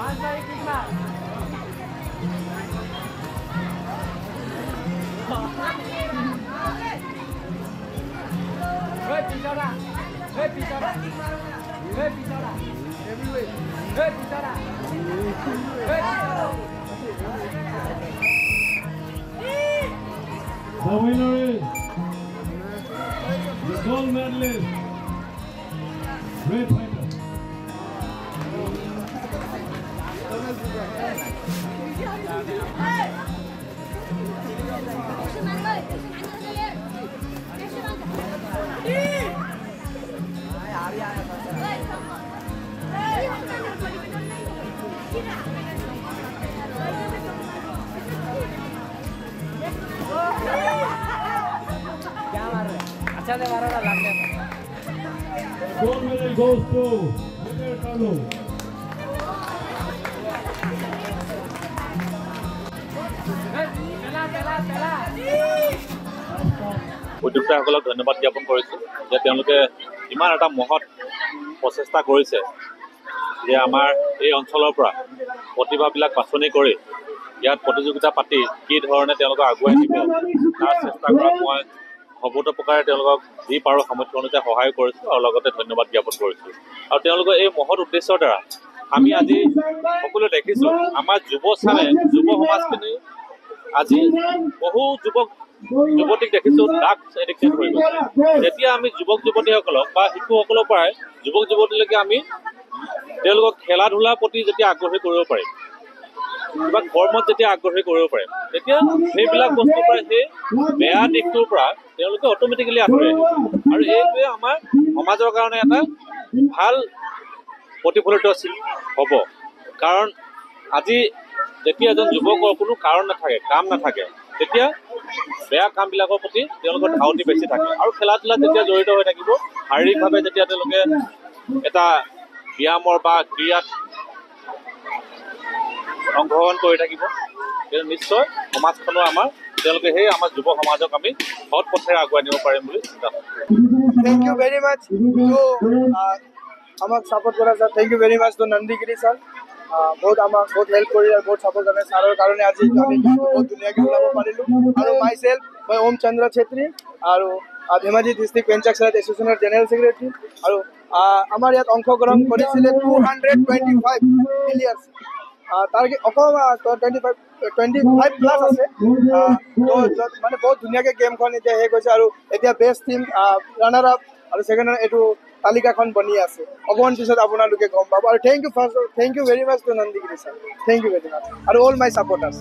The winner is the gold medalist, Red Fighter. Gold medal goes to Miguel Carlo. উদ্যোক্তাসকলক ধন্যবাদ জ্ঞাপন কৰিছোঁ যে তেওঁলোকে ইমান এটা মহৎ প্ৰচেষ্টা কৰিছে যে আমাৰ এই অঞ্চলৰ পৰা প্ৰতিভাবিলাক বাছনি কৰি ইয়াত প্ৰতিযোগিতা পাতি কি ধৰণে তেওঁলোকক আগুৱাই নিব তাৰ চেষ্টা কৰা মই সৰ্বত প্ৰকাৰে তেওঁলোকক যি পাৰোঁ সামৰ্থ্য অনুযায়ী সহায় কৰিছোঁ আৰু লগতে ধন্যবাদ জ্ঞাপন কৰিছোঁ। আৰু তেওঁলোকৰ এই মহৎ উদ্দেশ্যৰ দ্বাৰা আমি আজি সকলোৱে দেখিছোঁ আমাৰ যুৱচামে যুৱ সমাজখিনি আজি বহু যুৱতীক দেখিছোঁ ড্ৰাগছ এডিকশ্যন হৈ গৈছে। যেতিয়া আমি যুৱক যুৱতীসকলক বা শিশুসকলৰ পৰাই যুৱক যুৱতীলৈকে আমি তেওঁলোকক খেলা ধূলাৰ প্ৰতি যেতিয়া আগ্ৰহী কৰিব পাৰিম কিবা কৰ্মত যেতিয়া আগ্ৰহী কৰিব পাৰিম তেতিয়া সেইবিলাক বস্তুৰ পৰা সেই বেয়া দিশটোৰ পৰা তেওঁলোকে অট'মেটিকেলি আঁতৰি আহিব আৰু এইটোৱে আমাৰ সমাজৰ কাৰণে এটা ভাল প্ৰতিফলিত হ'ব। কাৰণ আজি যেতিয়া এজন যুৱকৰ কোনো কাৰণ নাথাকে কাম নাথাকে তেতিয়া বেয়া কামবিলাকৰ প্ৰতি তেওঁলোকৰ ধাউতি বেছি থাকে আৰু খেলা ধূলাত যেতিয়া জড়িত হৈ থাকিব শাৰীৰিকভাৱে যেতিয়া তেওঁলোকে এটা ব্যায়ামৰ বা ক্ৰীড়াত অংশগ্ৰহণ কৰি থাকিব কিন্তু নিশ্চয় সমাজখনৰ আমাৰ তেওঁলোকে সেই আমাৰ যুৱ সমাজক আমি সৎ পথেৰে আগুৱাই নিব পাৰিম বুলি চিন্তা কৰোঁ। Thank you very much to আমাক সাপোর্ট করা স্যার। থ্যাংক ইউ ভেরি মাচ টু নন্দীগিরি স্যার। বহুত আমাক বহুত হেল্প কৰি আৰু বহুত সাপোৰ্ট কৰে স্যাৰৰ কাৰণে আজি আমি বহুত ধুনীয়াকৈ ওলাব পাৰিলোঁ। আৰু মাই সেল্ফ মই ওম চন্দ্ৰ ছেত্ৰী আৰু ধেমাজি ডিষ্ট্ৰিক্ট পেঞ্চাকচাৰত এছ'চিয়েশ্যনৰ জেনেৰেল ছেক্ৰেটাৰী আৰু আমাৰ ইয়াত অংশগ্ৰহণ কৰিছিলে 225 প্লেয়াৰ্ছ। তাৰ অকণমান 25 প্লাছ আছে মানে বহুত ধুনীয়াকৈ গেমখন এতিয়া শেষ হৈছে আৰু এতিয়া বেষ্ট টিম ৰানাৰ আপ আৰু ছেকেণ্ড এইটো তালিকাখন বনি আছে। অকণমান পিছত আপোনালোকে গম পাব আৰু thank you very much to Nandigiri sir. Thank you very much আৰু অল মাই ছাপোৰ্টাৰ্ছ।